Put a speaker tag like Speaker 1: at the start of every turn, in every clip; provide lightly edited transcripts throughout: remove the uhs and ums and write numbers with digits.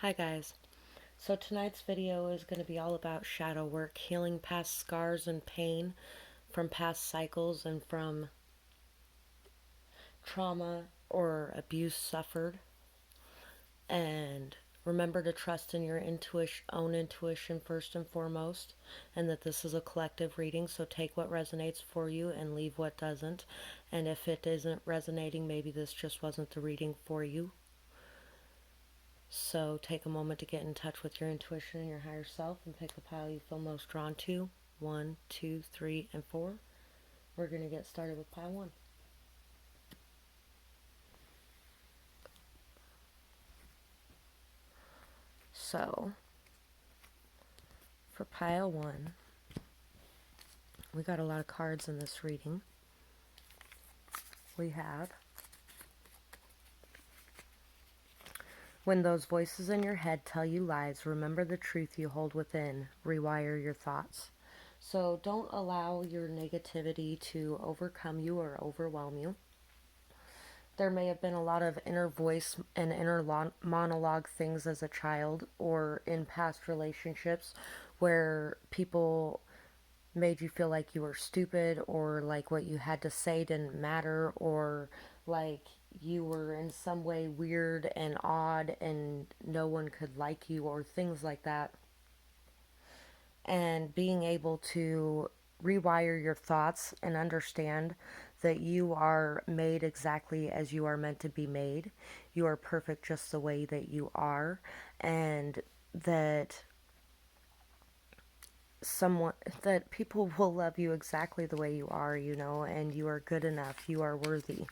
Speaker 1: Hi guys. So tonight's video is going to be all about shadow work, healing past scars and pain from past cycles and from trauma or abuse suffered. And remember to trust in your own intuition first and foremost, and that this is a collective reading, so take what resonates for you and leave what doesn't. And if it isn't resonating, maybe this just wasn't the reading for you. So take a moment to get in touch with your intuition and your higher self and pick the pile you feel most drawn to. 1, 2, 3, and 4. We're going to get started with pile 1. So, for pile 1, we got a lot of cards in this reading. We have, when those voices in your head tell you lies, remember the truth you hold within. Rewire your thoughts. So don't allow your negativity to overcome you or overwhelm you. There may have been a lot of inner voice and inner monologue things as a child or in past relationships where people made you feel like you were stupid, or like what you had to say didn't matter, or like you were in some way weird and odd and no one could like you, or things like that. And being able to rewire your thoughts and understand that you are made exactly as you are meant to be made. You are perfect just the way that you are, and that someone that people will love you exactly the way you are, and you are good enough. You are worthy.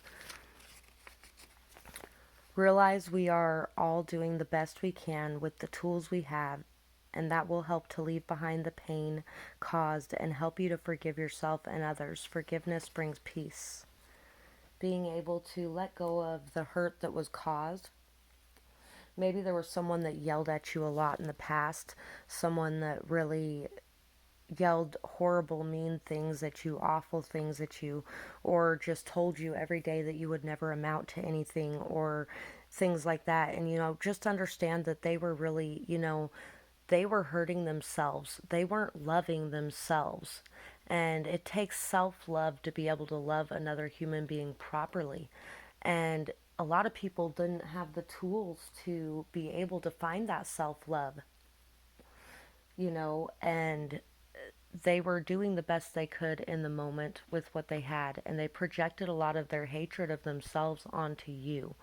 Speaker 1: Realize we are all doing the best we can with the tools we have, and that will help to leave behind the pain caused and help you to forgive yourself and others. Forgiveness brings peace. Being able to let go of the hurt that was caused. Maybe there was someone that yelled at you a lot in the past, someone that really yelled horrible, mean things at you, awful things at you, or just told you every day that you would never amount to anything, or things like that. And, just understand that they were really, they were hurting themselves. They weren't loving themselves. And it takes self love to be able to love another human being properly. And a lot of people didn't have the tools to be able to find that self love, and they were doing the best they could in the moment with what they had, and they projected a lot of their hatred of themselves onto you.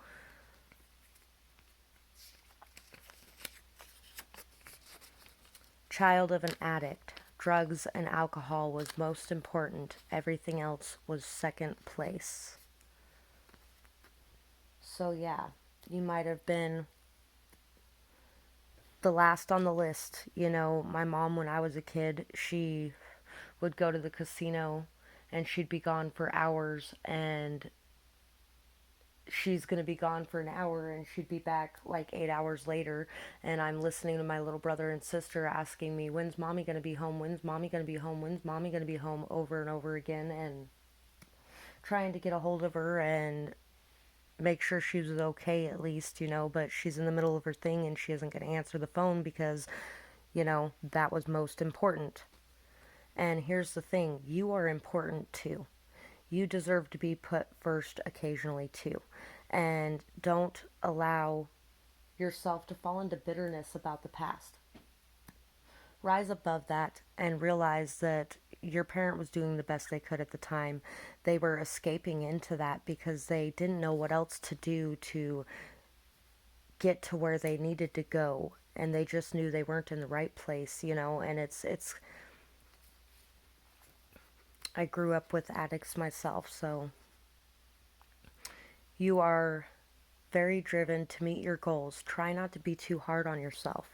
Speaker 1: Child of an addict, drugs and alcohol was most important. Everything else was second place. So, yeah, you might have been the last on the list. My mom, when I was a kid, she would go to the casino and she'd be gone for hours, and she's going to be gone for an hour and she'd be back like 8 hours later, and I'm listening to my little brother and sister asking me, when's mommy going to be home, when's mommy going to be home, when's mommy going to be home, over and over again, and trying to get a hold of her and make sure she was okay at least, but she's in the middle of her thing and she isn't going to answer the phone because that was most important. And here's the thing, you are important too. You deserve to be put first occasionally too. And don't allow yourself to fall into bitterness about the past. Rise above that and realize that your parent was doing the best they could at the time. They were escaping into that because they didn't know what else to do to get to where they needed to go, and they just knew they weren't in the right place, and it's I grew up with addicts myself, so you are very driven to meet your goals. Try not to be too hard on yourself.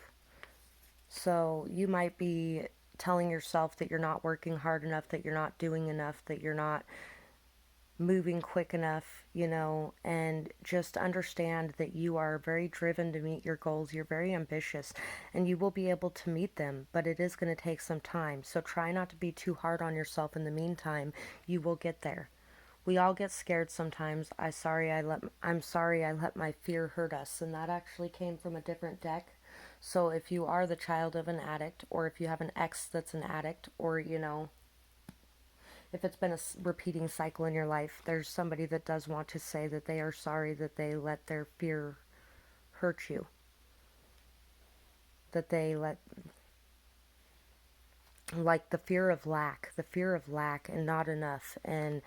Speaker 1: So you might be telling yourself that you're not working hard enough, that you're not doing enough, that you're not moving quick enough, and just understand that you are very driven to meet your goals. You're very ambitious and you will be able to meet them, but it is going to take some time. So try not to be too hard on yourself in the meantime. You will get there. We all get scared sometimes. I'm sorry I let my fear hurt us, and that actually came from a different deck. So if you are the child of an addict, or if you have an ex that's an addict, or, if it's been a repeating cycle in your life, there's somebody that does want to say that they are sorry that they let their fear hurt you, that they let, like, the fear of lack and not enough. And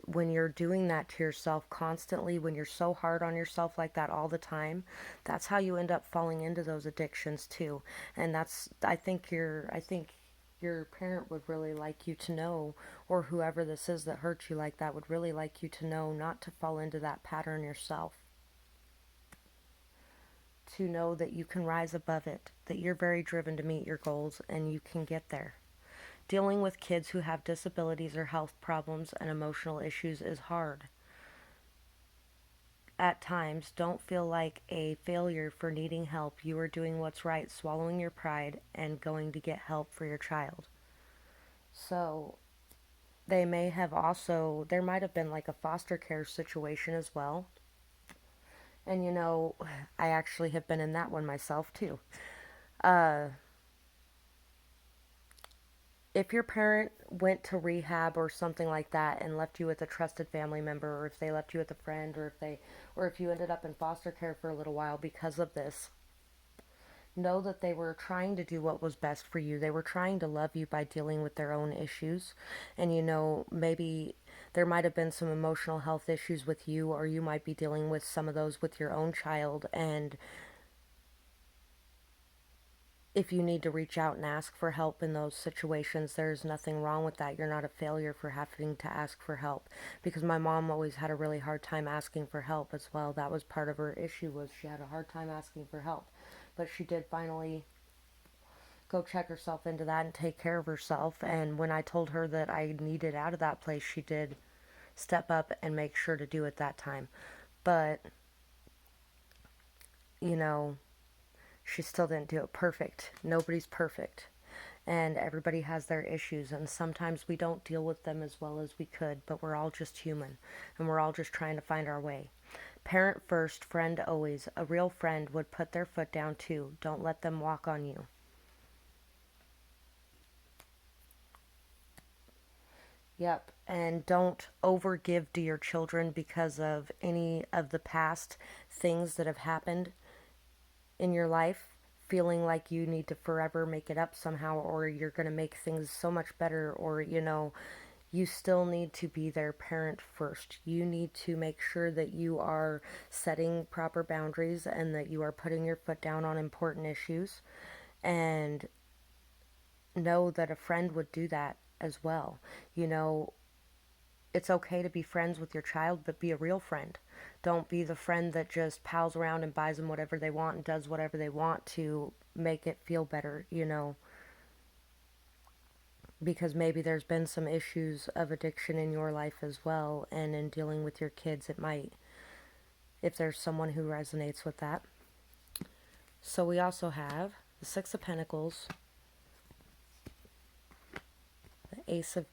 Speaker 1: when you're doing that to yourself constantly, when you're so hard on yourself like that all the time, that's how you end up falling into those addictions too. And that's, I think your parent would really like you to know, or whoever this is that hurt you like that would really like you to know, not to fall into that pattern yourself, to know that you can rise above it, that you're very driven to meet your goals and you can get there. Dealing with kids who have disabilities or health problems and emotional issues is hard. At times, don't feel like a failure for needing help. You are doing what's right, swallowing your pride, and going to get help for your child. So, there might have been like a foster care situation as well. And I actually have been in that one myself too. Uh, if your parent went to rehab or something like that and left you with a trusted family member, or if they left you with a friend, or if you ended up in foster care for a little while because of this, know that they were trying to do what was best for you. They were trying to love you by dealing with their own issues. And maybe there might have been some emotional health issues with you, or you might be dealing with some of those with your own child. And if you need to reach out and ask for help in those situations, there's nothing wrong with that. You're not a failure for having to ask for help. Because my mom always had a really hard time asking for help as well. That was part of her issue, was she had a hard time asking for help. But she did finally go check herself into that and take care of herself. And when I told her that I needed out of that place, she did step up and make sure to do it that time. But, you know, she still didn't do it perfect. Nobody's perfect. And everybody has their issues, and sometimes we don't deal with them as well as we could, but we're all just human, and we're all just trying to find our way. Parent first, friend always. A real friend would put their foot down too. Don't let them walk on you. Yep, and don't overgive to your children because of any of the past things that have happened in your life, feeling like you need to forever make it up somehow, or you're going to make things so much better, or, you still need to be their parent first. You need to make sure that you are setting proper boundaries and that you are putting your foot down on important issues, and know that a friend would do that as well. You know, it's okay to be friends with your child, but be a real friend. Don't be the friend that just pals around and buys them whatever they want and does whatever they want to make it feel better, because maybe there's been some issues of addiction in your life as well, and in dealing with your kids, it might, if there's someone who resonates with that. So we also have the Six of Pentacles, the Ace of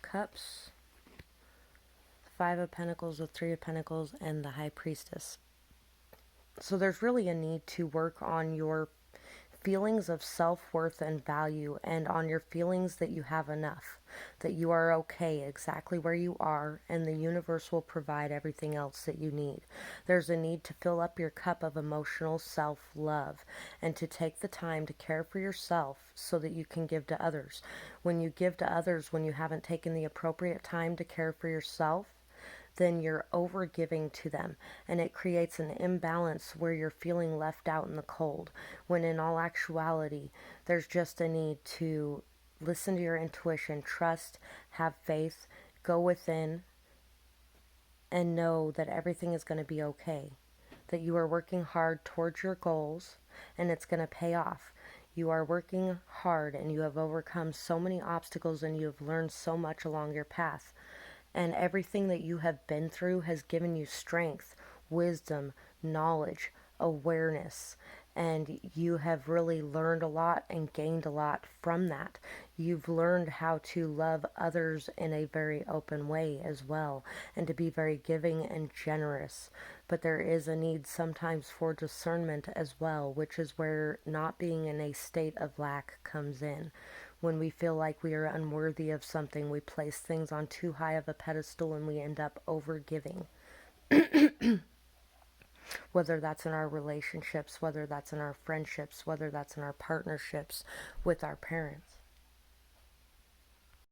Speaker 1: Cups, the Five of Pentacles, the Three of Pentacles, and the High Priestess. So there's really a need to work on your feelings of self-worth and value, and on your feelings that you have enough, that you are okay exactly where you are, and the universe will provide everything else that you need. There's a need to fill up your cup of emotional self-love, and to take the time to care for yourself so that you can give to others. When you give to others, when you haven't taken the appropriate time to care for yourself, then you're over giving to them, and it creates an imbalance where you're feeling left out in the cold, when in all actuality there's just a need to listen to your intuition, trust, have faith, go within, and know that everything is going to be okay, that you are working hard towards your goals and it's going to pay off. You are working hard and you have overcome so many obstacles and you have learned so much along your path. And everything that you have been through has given you strength, wisdom, knowledge, awareness. And you have really learned a lot and gained a lot from that. You've learned how to love others in a very open way as well, and to be very giving and generous. But there is a need sometimes for discernment as well, which is where not being in a state of lack comes in. When we feel like we are unworthy of something, we place things on too high of a pedestal and we end up over giving. Whether that's in our relationships, whether that's in our friendships, whether that's in our partnerships with our parents.